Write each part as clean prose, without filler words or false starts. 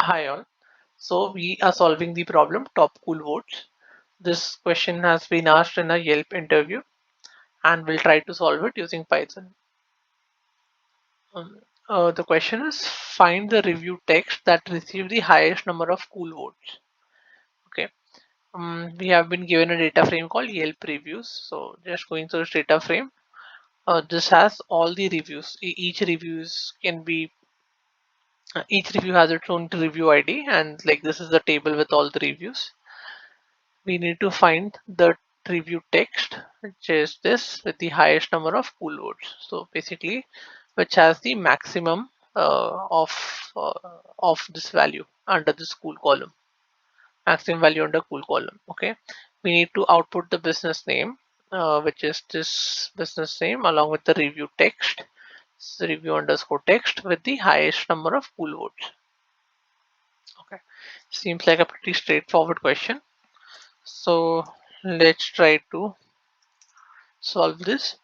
Hi all. So we are solving the problem top cool votes. This question has been asked in a Yelp interview and we'll try to solve it using Python. The question is find the review text that received the highest number of cool votes. Okay. We have been given a data frame called Yelp reviews. So just going through this data frame. This has all the reviews. Each review has its own review ID, and like this is the table with all the reviews. We need to find the review text, which is this with the highest number of cool votes. So basically, which has the maximum of this value under this cool column, maximum value under cool column. Okay, we need to output the business name, which is this business name along with the review text, so review underscore text with the highest number of cool votes. Okay, seems like a pretty straightforward question. So let's try to solve this.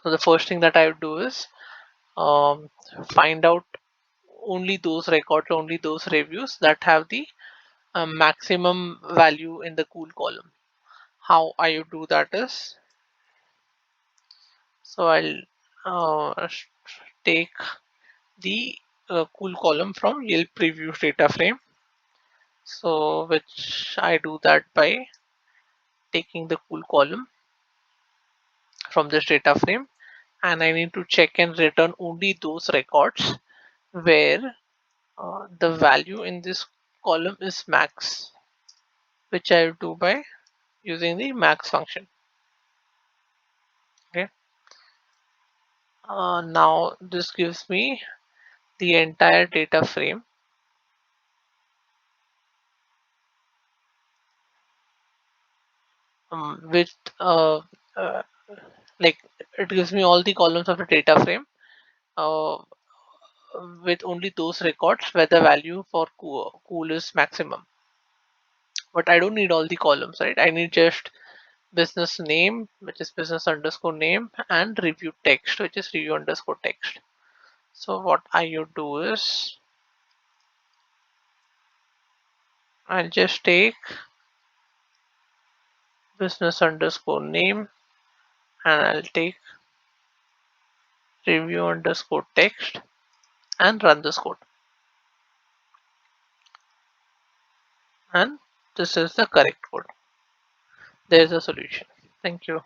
So the first thing that I would do is um, find out only those records, only those reviews that have the maximum value in the cool column. How I would do that is, so I'll take the cool column from Yelp previews data frame. So which I do that by taking the cool column from this data frame, and I need to check and return only those records where the value in this column is max, which I will do by using the max function. Okay. Now this gives me the entire data frame with uh, like it gives me all the columns of the data frame uh, with only those records where the value for cool is maximum. But I don't need all the columns, right? I need just business name, which is business underscore name, and review text, which is review underscore text. So what I would do is I'll just take business underscore name and I'll take review underscore text and run this code. And this is the correct code. There's a solution. Thank you.